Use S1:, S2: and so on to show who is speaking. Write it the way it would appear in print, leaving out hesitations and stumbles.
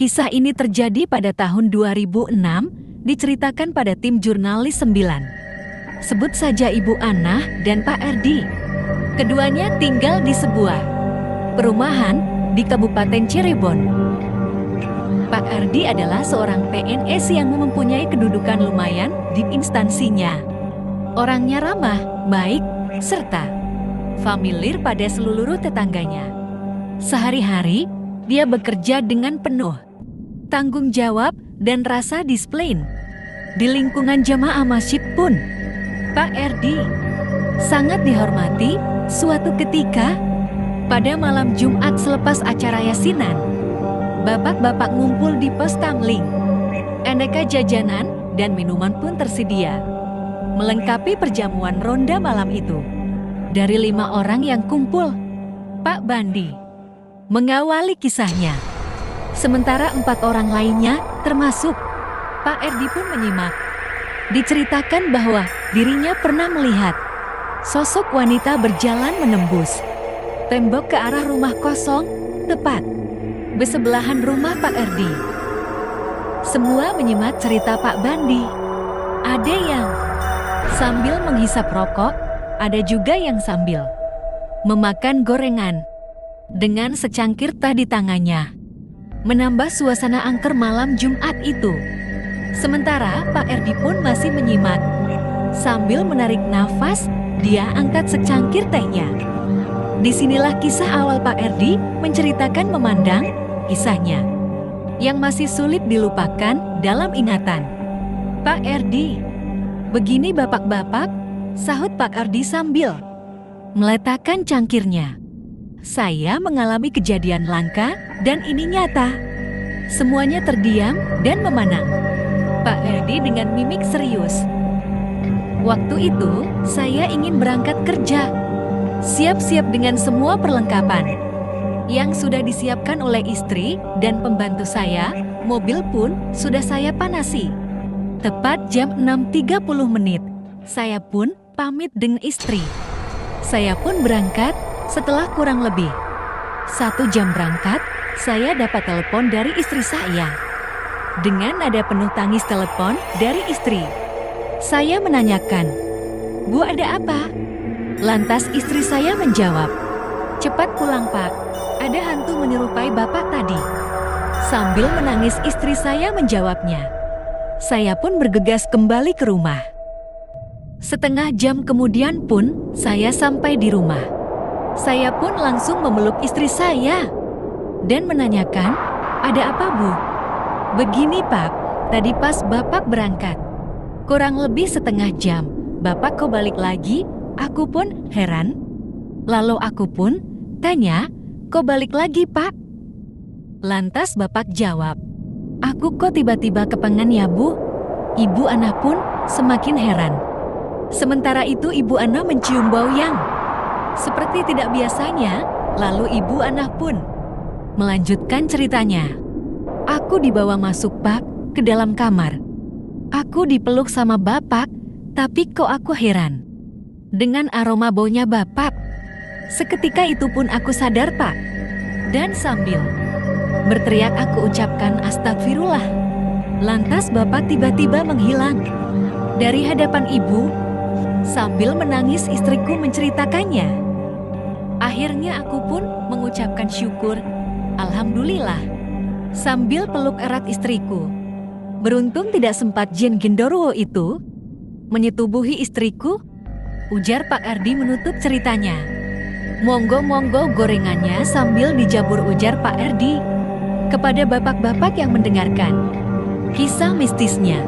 S1: Kisah ini terjadi pada tahun 2006, diceritakan pada tim jurnalis 9. Sebut saja Ibu Ana dan Pak Erdi. Keduanya tinggal di sebuah perumahan di Kabupaten Cirebon. Pak Erdi adalah seorang PNS yang mempunyai kedudukan lumayan di instansinya. Orangnya ramah, baik, serta familiar pada seluruh tetangganya. Sehari-hari, dia bekerja dengan penuh tanggung jawab dan rasa disiplin. Di lingkungan jamaah masjid pun, Pak Erdi sangat dihormati. Suatu ketika, pada malam Jumat selepas acara yasinan, bapak-bapak ngumpul di pos kamling. Aneka jajanan dan minuman pun tersedia, melengkapi perjamuan ronda malam itu. Dari 5 orang yang kumpul, Pak Bandi mengawali kisahnya. Sementara 4 orang lainnya, termasuk Pak Erdi pun menyimak. Diceritakan bahwa dirinya pernah melihat sosok wanita berjalan menembus tembok ke arah rumah kosong, tepat bersebelahan rumah Pak Erdi. Semua menyimak cerita Pak Bandi. Ada yang sambil menghisap rokok, ada juga yang sambil memakan gorengan dengan secangkir teh di tangannya, menambah suasana angker malam Jumat itu. Sementara Pak Erdi pun masih menyimak. Sambil menarik nafas, dia angkat secangkir tehnya. Disinilah kisah awal Pak Erdi menceritakan memandang kisahnya yang masih sulit dilupakan dalam ingatan. Pak Erdi, begini bapak-bapak, sahut Pak Erdi sambil meletakkan cangkirnya. Saya mengalami kejadian langka dan ini nyata. Semuanya terdiam dan memandang Pak Erdi dengan mimik serius. Waktu itu, saya ingin berangkat kerja. Siap-siap dengan semua perlengkapan yang sudah disiapkan oleh istri dan pembantu saya. Mobil pun sudah saya panasi. Tepat jam 6.30, saya pun pamit dengan istri. Saya pun berangkat. Setelah kurang lebih 1 jam berangkat, saya dapat telepon dari istri saya. Dengan nada penuh tangis telepon dari istri, saya menanyakan, "Bu, ada apa?" Lantas istri saya menjawab, "Cepat pulang Pak, ada hantu menyerupai Bapak tadi." Sambil menangis istri saya menjawabnya. Saya pun bergegas kembali ke rumah. Setengah jam kemudian pun saya sampai di rumah. Saya pun langsung memeluk istri saya dan menanyakan, "Ada apa Bu?" "Begini Pak, tadi pas Bapak berangkat, kurang lebih setengah jam, Bapak kok balik lagi?" Aku pun heran. Lalu aku pun tanya, "Kok balik lagi Pak?" Lantas Bapak jawab, "Aku kok tiba-tiba kepengen ya Bu?" Ibu Ana pun semakin heran. Sementara itu Ibu Ana mencium bau yang seperti tidak biasanya. Lalu Ibu Ana pun melanjutkan ceritanya. "Aku dibawa masuk Pak ke dalam kamar. Aku dipeluk sama Bapak, tapi kok aku heran dengan aroma baunya Bapak. Seketika itu pun aku sadar Pak. Dan sambil berteriak aku ucapkan astagfirullah. Lantas Bapak tiba-tiba menghilang dari hadapan Ibu. Sambil menangis istriku menceritakannya. Akhirnya aku pun mengucapkan syukur, alhamdulillah, sambil peluk erat istriku. Beruntung tidak sempat jin genderuwo itu menyetubuhi istriku, ujar Pak Erdi menutup ceritanya. "Monggo-monggo gorengannya," sambil dijabur ujar Pak Erdi kepada bapak-bapak yang mendengarkan kisah mistisnya.